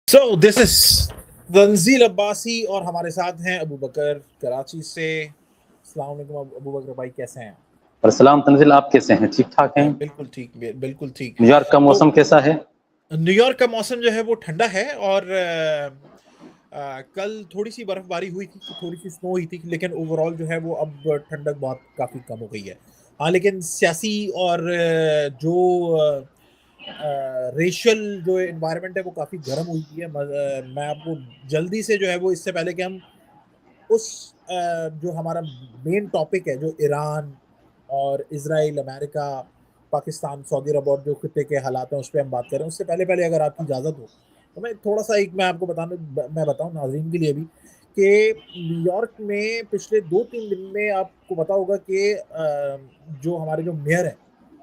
So this is Tanzeel Abbasi और हमारे साथ हैं अबू बकर कराची से। अस्सलाम वालेकुम अबू बकर भाई, कैसे हैं? और सलाम तंजिल, आप कैसे हैं? ठीक ठाक हैं। बिल्कुल ठीक, बिल्कुल ठीक। न्यूयॉर्क का तो मौसम कैसा है? न्यूयॉर्क का मौसम जो है वो ठंडा है और कल थोड़ी सी बर्फबारी हुई थी, थोड़ी सी स्नो हुई थी, लेकिन ओवरऑल जो है वो अब ठंडक बहुत काफी कम हो गई है। हाँ, लेकिन सियासी और जो रेशियल जो एनवायरनमेंट है वो काफी गर्म हुई है। मैं आपको जल्दी से जो है वो, इससे पहले कि हम उस जो हमारा मेन टॉपिक है, जो ईरान और इजराइल, अमेरिका, पाकिस्तान, सऊदी अरब और जो खत्े के हालात हैं उस पर हम बात करें, उससे पहले पहले अगर आपकी इजाज़त हो तो मैं थोड़ा सा एक मैं आपको मैं बताऊं नाजरीन के लिए भी कि न्यूयॉर्क में पिछले 2-3 दिन में आपको पता होगा कि जो हमारे जो मेयर है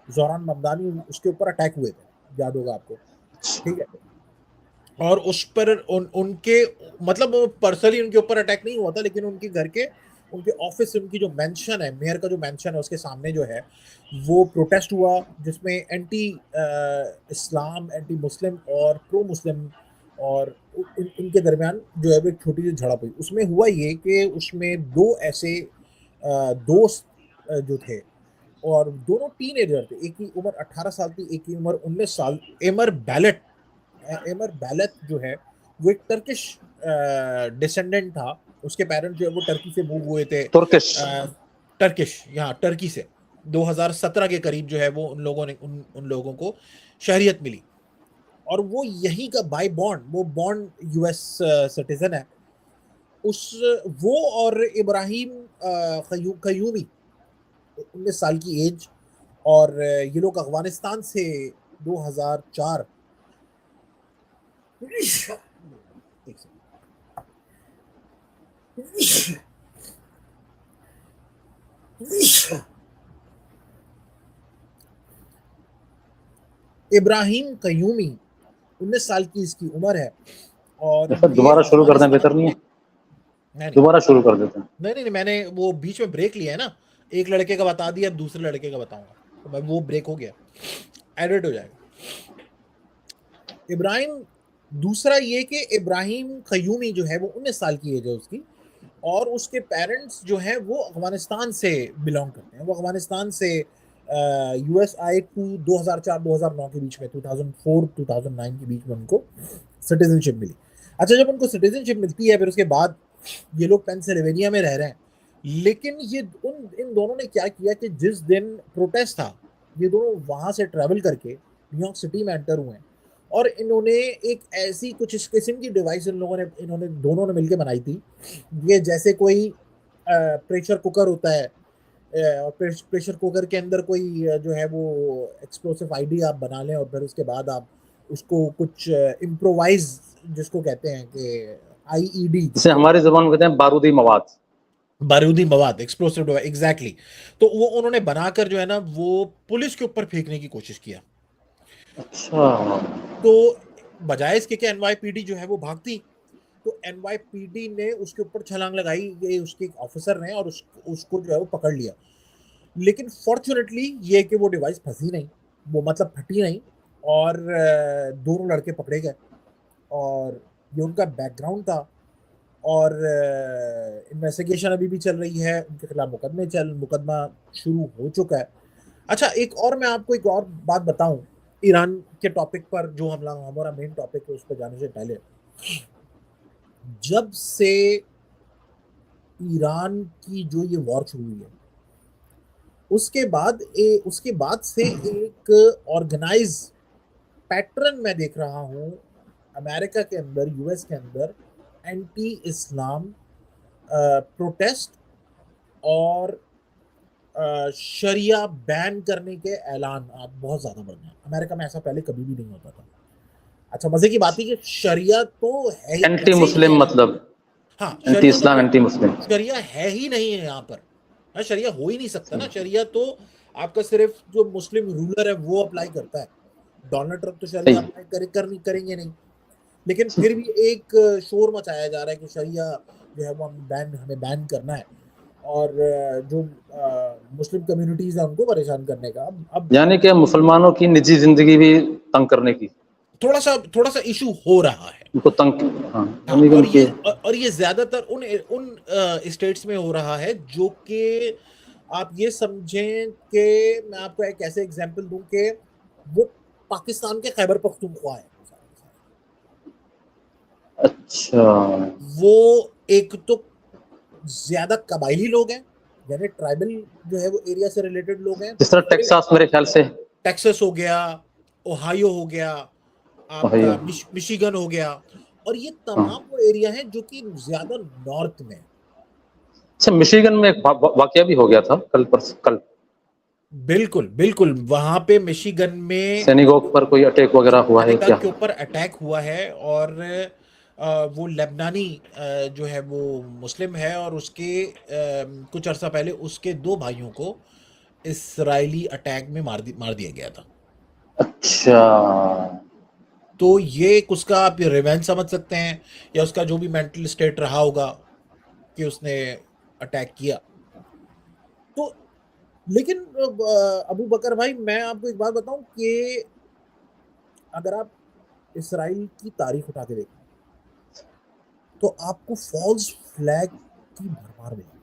जोरान ममदानी, उसके ऊपर अटैक हुए थे, याद होगा आपको। ठीक है। और उस पर उनके मतलब वो पर्सनली उनके ऊपर अटैक नहीं हुआ था, लेकिन उनके घर के, उनके ऑफिस से, उनकी जो मेंशन है, मेयर का जो मेंशन है उसके सामने जो है वो प्रोटेस्ट हुआ, जिसमें एंटी इस्लाम, एंटी मुस्लिम और प्रो मुस्लिम और इनके दरमियान जो है वो एक छोटी सी झड़प हुई। उसमें हुआ ये कि उसमें दो ऐसे दोस्त जो थे, और दोनों टीनेजर थे, एक की उम्र 18 साल थी, एक की उम्र 19 साल। एमर बैलेट जो है वो एक टर्किश डिसेंडेंट था। उसके पेरेंट्स जो है वो टर्की से मूव हुए थे। तुर्किश। टर्किश, यहाँ टर्की से 2017 के करीब जो है वो उन लोगों को शहरियत मिली, और वो यहीं का बाय बॉन्ड, वो बॉन्ड यूएस सिटीजन है। उस वो और इब्राहिम कयूमी, 19 साल की एज, और ये लोग अफगानिस्तान से 2004, एक सेकंड, इब्राहिम कयूमी 19 साल की इसकी उम्र है, और फिर ये दोबारा शुरू कर दें, अफगानिस्तान। बेहतर नहीं है? नहीं नहीं दोबारा शुरू कर देते हैं। नहीं नहीं नहीं, मैंने वो बीच में ब्रेक लिया है ना, एक लड़के का बता दिया, दूसरे लड़के का बताऊंगा, तो मैं वो ब्रेक हो गया, एडिट हो जाएगा। इब्राहिम, दूसरा ये कि इब्राहिम कयूमी जो है वो 19 साल की एज है उसकी, और उसके पेरेंट्स जो हैं वो अफगानिस्तान से बिलोंग करते हैं। वो अफगानिस्तान से यूएस आए 2004-2009 के बीच में, 2004-2009 के बीच में उनको सिटीजनशिप मिली। अच्छा, जब उनको सिटीजनशिप मिलती है फिर उसके बाद ये लोग पेंसिल्वेनिया में रह रहे हैं। लेकिन ये इन दोनों ने क्या किया कि जिस दिन प्रोटेस्ट था, ये दोनों वहां से ट्रेवल करके न्यूयॉर्क सिटी में एंटर हुए हैं, और इन्होंने एक ऐसी कुछ इस किस्म की डिवाइस इन्होंने दोनों ने मिलकर बनाई थी। ये जैसे कोई प्रेशर कुकर होता है, और प्रेशर कुकर के अंदर कोई जो है वो एक्सप्लोसिव आईडी आप बना लें, और फिर उसके बाद आप उसको कुछ इम्प्रोवाइज, जिसको कहते हैं कि आईईडी, जिसे जिसको हमारी जबान में कहते हैं बारूदी मवाद। बारूदी मवाद, एक्सप्लोसिव डिवाइस, एग्जैक्टली। तो वो उन्होंने बनाकर जो है ना वो पुलिस के ऊपर फेंकने की कोशिश किया। अच्छा। तो बजाय इसके कि एनवाईपीडी जो है वो भागती, तो एनवाईपीडी ने उसके ऊपर छलांग लगाई, ये उसके एक ऑफिसर ने, और उसको जो है वो पकड़ लिया। लेकिन फॉर्चुनेटली ये कि वो डिवाइस फंसी नहीं, वो मतलब फटी नहीं, और दोनों लड़के पकड़े गए, और ये उनका बैकग्राउंड था। और इन्वेस्टिगेशन अभी भी चल रही है, उनके खिलाफ मुकदमा शुरू हो चुका है। अच्छा, एक और मैं आपको एक और बात बताऊं, ईरान के टॉपिक पर, जो हमारा मेन टॉपिक है, उस पर जाने से पहले, जब से ईरान की जो ये वॉर शुरू हुई है, उसके बाद से एक ऑर्गेनाइज पैटर्न मैं देख रहा हूं अमेरिका के अंदर, यूएस के अंदर, एंटी इस्लाम प्रोटेस्ट और शरिया बैन करने के ऐलान आप बहुत ज्यादा बढ़ गए हैं अमेरिका में। ऐसा पहले कभी भी नहीं होता था। अच्छा, मजे की बात है कि शरिया तो है, एंटी वैसे ही नहीं मुस्लिम है। मतलब? हाँ, एंटी शरिया इस्लाम, मतलब एंटी मुस्लिम। शरिया है ही नहीं है यहाँ पर। हाँ, शरिया हो ही नहीं सकता ना। शरिया तो आपका सिर्फ जो मुस्लिम रूलर है वो अप्लाई करता है। डोनाल्ड ट्रंप तो शरिया सही। अप्लाई करेंगे नहीं। लेकिन फिर भी एक शोर मचाया जा रहा है कि शरिया जो है वो हमें बैन करना है, और जो मुस्लिम कम्युनिटीज है उनको परेशान करने का। अब यानी कि मुसलमानों की निजी जिंदगी भी तंग करने की। थोड़ा-सा इश्यू हो रहा है। उनको तंग हाँ, हाँ, निगम के और ये ज़्यादातर उन स्टेट्स में हो रहा है जो कि आप ये समझें कि मैं आपको एक ऐसे एग्ज़ाम्पल दूँ कि वो पाकिस्तान के खैबर पख्तूनख्वा है सारे के सारे। अच्छा, वो एक तो ज़्यादा कबायली लोग हैं, यानी ट्राइबल जो है वो एरिया से रिलेटेड लोग हैं। जिस तरह दूसरे टेक्सास मेरे ख्याल से टेक्सास हो गया, ओहायो हो गया, वही आपका मिशिगन हो गया, और ये हाँ। तमाम वो एरिया हैं जो कि ज़्यादा नॉर्थ में हैं। अच्छा मिशिगन में एक वाकया भी हो गया था कल बिल्कुल, बिल्कुल, वहाँ पे मिशिगन में सैनिकों पर कोई अटैक वगैरह हुआ है सेनेका क्या? के ऊपर अटैक हुआ है, और वो लेबनानी जो है वो मुस्लिम है, और उसके कुछ अरसा पहले उसके 2 भाइयों को इज़राइली अटैक में मार दिया गया था। अच्छा, तो ये एक उसका आप रिवेंज समझ सकते हैं, या उसका जो भी मेंटल स्टेट रहा होगा कि उसने अटैक किया। तो लेकिन अबू बकर भाई, मैं आपको एक बात बताऊं कि अगर आप इसराइल की तारीख उठा के देखें तो आपको फॉल्स फ्लैग की भरमार मिलेगी।